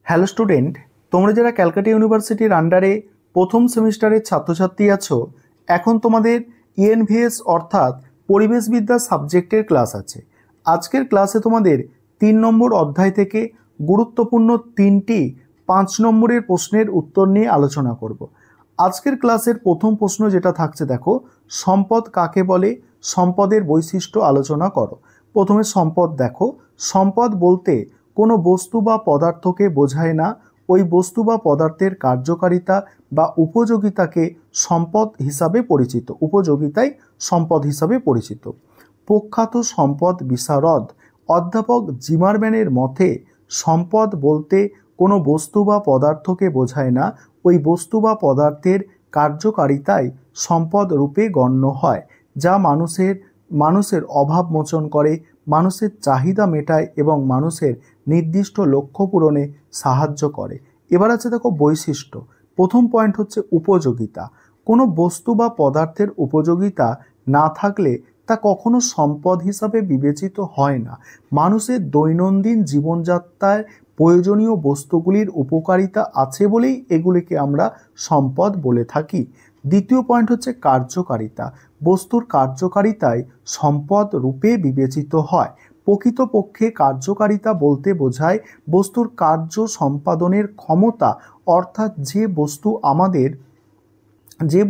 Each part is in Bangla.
হ্যালো স্টুডেন্ট, তোমরা যারা ক্যালকাটা ইউনিভার্সিটির আন্ডারে প্রথম সেমিস্টারের ছাত্রছাত্রী আছো, এখন তোমাদের ইএনভিএস অর্থাৎ পরিবেশবিদ্যা সাবজেক্টের ক্লাস আছে। আজকের ক্লাসে তোমাদের 3 নম্বর অধ্যায় থেকে গুরুত্বপূর্ণ 3টি 5 নম্বরের প্রশ্নের উত্তর নিয়ে আলোচনা করব। আজকের ক্লাসের প্রথম প্রশ্ন যেটা থাকছে, দেখো, সম্পদ কাকে বলে, সম্পদের বৈশিষ্ট্য আলোচনা করো। প্রথমে সম্পদ দেখো, সম্পদ বলতে কোনো বস্তু বা পদার্থকে বোঝায় না, ওই বস্তু বা পদার্থের কার্যকারিতা বা উপযোগিতাকে সম্পদ হিসাবে পরিচিত, উপযোগিতাই সম্পদ হিসাবে পরিচিত। প্রখ্যাত সম্পদ বিশারদ অধ্যাপক জিমারম্যানের মতে সম্পদ বলতে কোনো বস্তু বা পদার্থকে বোঝায় না, ওই বস্তু বা পদার্থের কার্যকারিতাই সম্পদ রূপে গণ্য হয়, যা মানুষের অভাব মোচন করে, মানুষের চাহিদা মেটায় এবং মানুষের নির্দিষ্ট লক্ষ্য পূরণে সাহায্য করে। এবার আছে দেখো বৈশিষ্ট্য। প্রথম পয়েন্ট হচ্ছে উপযোগিতা। কোনো বস্তু বা পদার্থের উপযোগিতা না থাকলে তা কখনো সম্পদ হিসাবে বিবেচিত হয় না। মানুষের দৈনন্দিন জীবনযাত্রায় প্রয়োজনীয় বস্তুগুলির উপকারিতা আছে বলেই এগুলিকে আমরা সম্পদ বলে থাকি। দ্বিতীয় পয়েন্ট হচ্ছে কার্যকারিতা। বস্তুর কার্যকারিতাই সম্পদ রূপে বিবেচিত হয়। প্রকৃতপক্ষে কার্যকারিতা বলতে বোঝায় বস্তুর কার্য সম্পাদনের ক্ষমতা, অর্থাৎ যে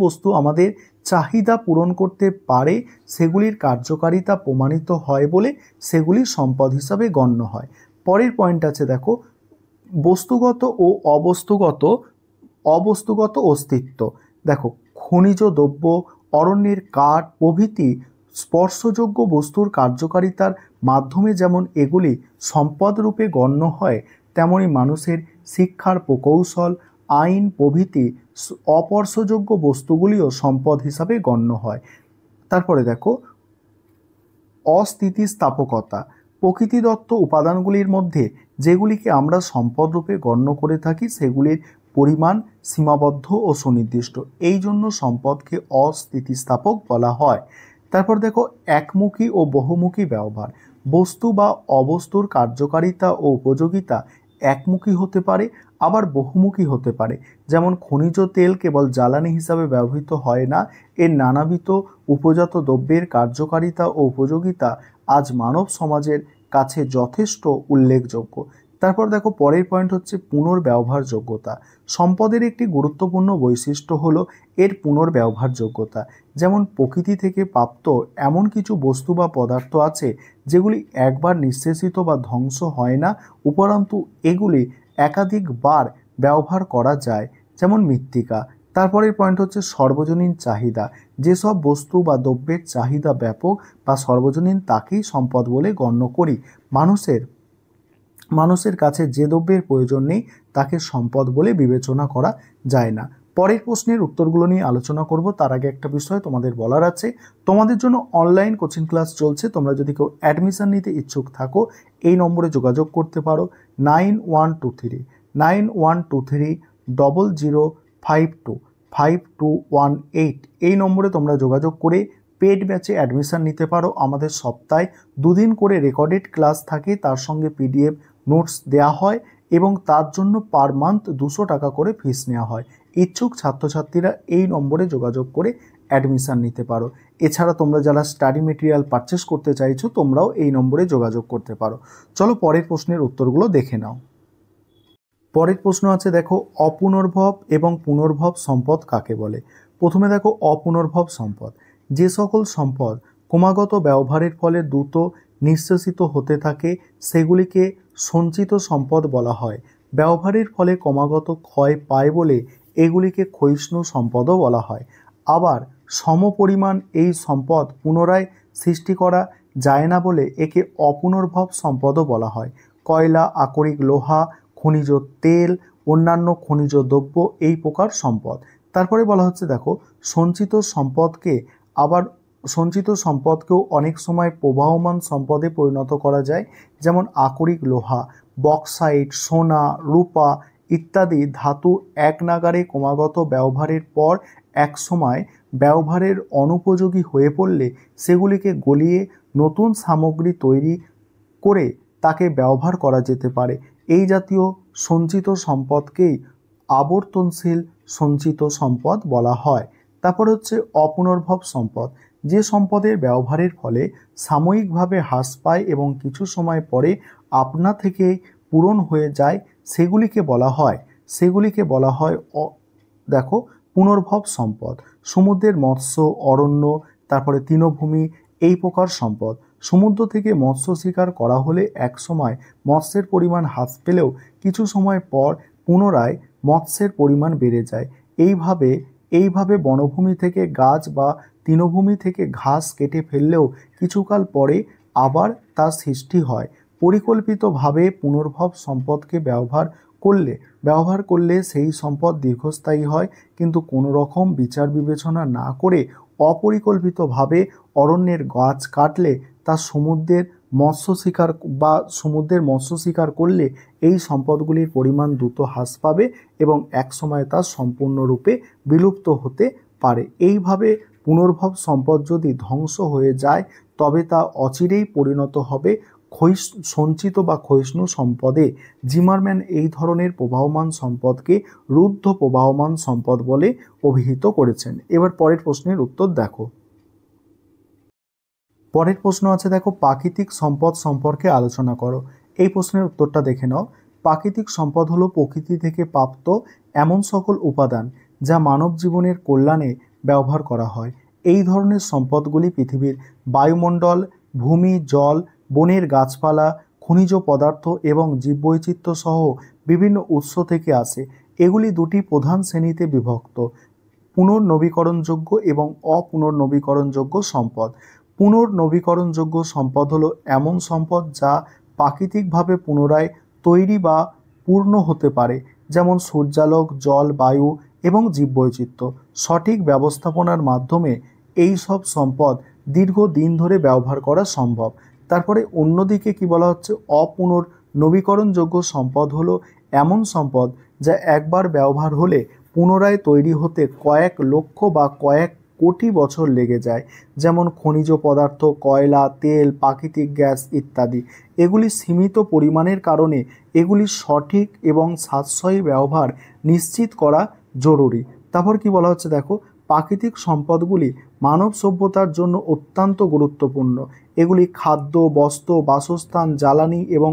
বস্তু আমাদের চাহিদা পূরণ করতে পারে সেগুলির কার্যকারিতা প্রমাণিত হয় বলে সেগুলি সম্পদ হিসাবে গণ্য হয়। পরের পয়েন্ট আছে দেখো, বস্তুগত ও অবস্তুগত অস্তিত্ব। দেখো, খনিজ দ্রব্য, অরণ্যের কাঠ প্রভৃতি স্পর্শযোগ্য বস্তুর কার্যকারিতার মাধ্যমে যেমন এগুলি সম্পদ রূপে গণ্য হয়, তেমনি মানুষের শিক্ষার প্রকৌশল, আইন প্রভৃতি অস্পর্শযোগ্য বস্তুগুলিও সম্পদ হিসাবে গণ্য হয়। তারপরে দেখো অস্থিতিস্থাপকতা। প্রকৃতিদত্ত উপাদানগুলির মধ্যে যেগুলিকে আমরা সম্পদ রূপে গণ্য করে থাকি সেগুলির পরিমাণ সীমাবদ্ধ ও সুনির্দিষ্ট, এই জন্য সম্পদকে অস্থিতিস্থাপক বলা হয়। তারপর দেখো একমুখী ও বহুমুখী ব্যবহার। বস্তু বা অবস্তুর কার্যকারিতা ও উপযোগিতা একমুখী হতে পারে, আবার বহুমুখী হতে পারে। যেমন খনিজ তেল কেবল জ্বালানি হিসাবে ব্যবহৃত হয় না, এর নানাবিধ উপজাত দ্রব্যের কার্যকারিতা ও উপযোগিতা আজ মানব সমাজের কাছে যথেষ্ট উল্লেখযোগ্য। তারপর দেখো পরের পয়েন্ট হচ্ছে পুনর্ব্যবহারযোগ্যতা। সম্পদের একটি গুরুত্বপূর্ণ বৈশিষ্ট্য হলো এর পুনর্ব্যবহারযোগ্যতা। যেমন প্রকৃতি থেকে প্রাপ্ত এমন কিছু বস্তু বা পদার্থ আছে যেগুলি একবার নিঃশেষিত বা ধ্বংস হয় না, উপরন্তু এগুলি একাধিকবার ব্যবহার করা যায়, যেমন মৃত্তিকা। তারপরের পয়েন্ট হচ্ছে সর্বজনীন চাহিদা। যেসব বস্তু বা দ্রব্যের চাহিদা ব্যাপক বা সর্বজনীন তাকেই সম্পদ বলে গণ্য করি। মানুষের কাছে যে দ্রব্যের প্রয়োজন নেই তাকে সম্পদ বলে বিবেচনা করা যায় না। পরের প্রশ্নের উত্তরগুলো নিয়ে আলোচনা করব, তার আগে একটা বিষয় তোমাদের বলার আছে। তোমাদের জন্য অনলাইন কোচিং ক্লাস চলছে। তোমরা যদি কেউ অ্যাডমিশন নিতে ইচ্ছুক থাকো এই নম্বরে যোগাযোগ করতে পারো, 9123005218। এই নম্বরে তোমরা যোগাযোগ করে পেড ব্যাচে অ্যাডমিশন নিতে পারো। আমাদের সপ্তাহে 2 দিন করে রেকর্ডেড ক্লাস থাকে, তার সঙ্গে পিডিএফ নোটস দেওয়া হয় এবং তার জন্য পার মান্থ 200 টাকা করে ফিস নেওয়া হয়। ইচ্ছুক ছাত্রছাত্রীরা এই নম্বরে যোগাযোগ করে অ্যাডমিশন নিতে পারো। এছাড়া তোমরা যারা স্টাডি মেটেরিয়াল পারচেস করতে চাইছো তোমরাও এই নম্বরে যোগাযোগ করতে পারো। চলো পরের প্রশ্নের উত্তরগুলো দেখে নাও। পরের প্রশ্ন আছে দেখো, অপুনর্ভব এবং পুনর্ভব সম্পদ কাকে বলে। প্রথমে দেখো অপুনর্ভব সম্পদ। যে সকল সম্পদ ক্রমাগত ব্যবহারের ফলে দ্রুত নিঃশেষিত হতে থাকে সেগুলিকে সঞ্চিত সম্পদ বলা হয়। ব্যবহারের ফলে ক্রমাগত ক্ষয় পায় বলে এগুলিকে ক্ষয়িষ্ণু সম্পদও বলা হয়। আবার সমপরিমাণ এই সম্পদ পুনরায় সৃষ্টি করা যায় না বলে একে অপুনর্ভব সম্পদও বলা হয়। কয়লা, আকরিক লোহা, খনিজ তেল, অন্যান্য খনিজ দ্রব্য এই প্রকার সম্পদ। তারপরে বলা হচ্ছে দেখো, সঞ্চিত সম্পদকেও অনেক সময় প্রবাহমান সম্পদে পরিণত করা যায়। যেমন আকরিক লোহা, বক্সাইট, সোনা, রূপা ইত্যাদি ধাতু এক নাগাড়ে ক্রমাগত ব্যবহারের পর এক সময় ব্যবহারের অনুপযোগী হয়ে পড়লে সেগুলিকে গলিয়ে নতুন সামগ্রী তৈরি করে তাকে ব্যবহার করা যেতে পারে। এই জাতীয় সঞ্চিত সম্পদকেই আবর্তনশীল সঞ্চিত সম্পদ বলা হয়। তারপর হচ্ছে অপুনর্ভব সম্পদ, যে সম্পদের ব্যবহারের ফলে সাময়িকভাবে হ্রাস পায় এবং কিছু সময় পরে আপনা থেকে পূরণ হয়ে যায় সেগুলিকে বলা হয় দেখো পুনর্ভব সম্পদ। সমুদ্রের মৎস্য, অরণ্য, তারপরে তৃণভূমি এই প্রকার সম্পদ। সমুদ্র থেকে মৎস্য শিকার করা হলে একসময় মৎস্যের পরিমাণ হ্রাস পেলেও কিছু সময় পর পুনরায় মৎস্যের পরিমাণ বেড়ে যায়। এইভাবে বনভূমি থেকে গাছ বা তৃণভূমি থেকে ঘাস কেটে ফেললেও কিছুকাল পরে আবার তার সৃষ্টি হয়। পরিকল্পিতভাবে পুনর্ভব সম্পদকে ব্যবহার করলে সেই সম্পদ দীর্ঘস্থায়ী হয়, কিন্তু কোনো রকম বিচার বিবেচনা না করে অপরিকল্পিতভাবে অরণ্যের গাছ কাটলে তা সমুদ্রের মৎস্য শিকার করলে এই সম্পদগুলির পরিমাণ দ্রুত হ্রাস পাবে এবং একসময় তা সম্পূর্ণরূপে বিলুপ্ত হতে পারে। এইভাবে পুনর্ভব সম্পদ যদি ধ্বংস হয়ে যায় তবে তা অচিরেই পরিণত হবে সঞ্চিত বা ক্ষয়িষ্ণু সম্পদে। জিমারম্যান এই ধরনের প্রবাহমান সম্পদকে রুদ্ধ প্রবাহমান সম্পদ বলে অভিহিত করেছেন। এবার পরের প্রশ্নের উত্তর দেখো। পরের প্রশ্ন আছে দেখো, প্রাকৃতিক সম্পদ সম্পর্কে আলোচনা করো। এই প্রশ্নের উত্তরটা দেখে নাও। প্রাকৃতিক সম্পদ হলো প্রকৃতি থেকে প্রাপ্ত এমন সকল উপাদান যা মানব জীবনের কল্যাণে ব্যবহার করা হয়। এই ধরনের সম্পদগুলি পৃথিবীর বায়ুমণ্ডল, ভূমি, জল, বনের গাছপালা, খনিজ পদার্থ এবং জীববৈচিত্র্য সহ বিভিন্ন উৎস থেকে আসে। এগুলি দুটি প্রধান শ্রেণীতে বিভক্ত: পুনর্নবীকরণযোগ্য এবং অপুনর্নবীকরণযোগ্য সম্পদ। পুনর্নবীকরণযোগ্য সম্পদ হলো এমন সম্পদ যা প্রাকৃতিকভাবে পুনরায় তৈরি বা পূর্ণ হতে পারে, যেমন সূর্যালোক, জল, বায়ু এবং জীববৈচিত্র্য। সঠিক ব্যবস্থাপনার মাধ্যমে এই সব সম্পদ দীর্ঘদিন ধরে ব্যবহার করা সম্ভব। তারপরে অন্যদিকে কি বলা হচ্ছে, অপুনর্নবীকরণযোগ্য সম্পদ হলো এমন সম্পদ যা একবার ব্যবহার হলে পুনরায় তৈরি হতে কয়েক লক্ষ বা কয়েক কোটি বছর লেগে যায়, যেমন খনিজ পদার্থ, কয়লা, তেল, প্রাকৃতিক গ্যাস ইত্যাদি। এগুলি সীমিত পরিমাণের কারণে এগুলি সঠিক এবং সাশ্রয়ী ব্যবহার নিশ্চিত করা জরুরি। তারপর কি বলা হচ্ছে দেখো, প্রাকৃতিক সম্পদগুলি মানব সভ্যতার জন্য অত্যন্ত গুরুত্বপূর্ণ। এগুলি খাদ্য, বস্ত্র, বাসস্থান, জ্বালানি এবং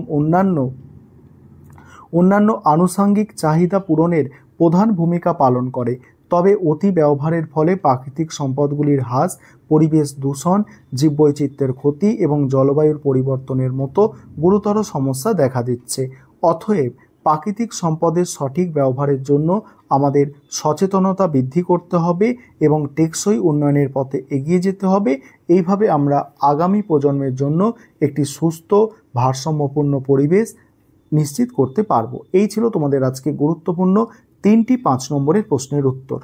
অন্যান্য আনুষঙ্গিক চাহিদা পূরণের প্রধান ভূমিকা পালন করে। তবে অতি ব্যবহারের ফলে প্রাকৃতিক সম্পদগুলির হ্রাস, পরিবেশ দূষণ, জীববৈচিত্র্যের ক্ষতি এবং জলবায়ুর পরিবর্তনের মতো গুরুতর সমস্যা দেখা দিচ্ছে। অতএব প্রাকৃতিক সম্পদের সঠিক ব্যবহারের জন্য আমাদের সচেতনতা বৃদ্ধি করতে হবে এবং টেকসই উন্নয়নের পথে এগিয়ে যেতে হবে। এইভাবে আমরা আগামী প্রজন্মের জন্য একটি সুস্থ, ভারসাম্যপূর্ণ পরিবেশ নিশ্চিত করতে পারবো। এই ছিল তোমাদের আজকে গুরুত্বপূর্ণ 3টি 5 নম্বরের প্রশ্নের উত্তর।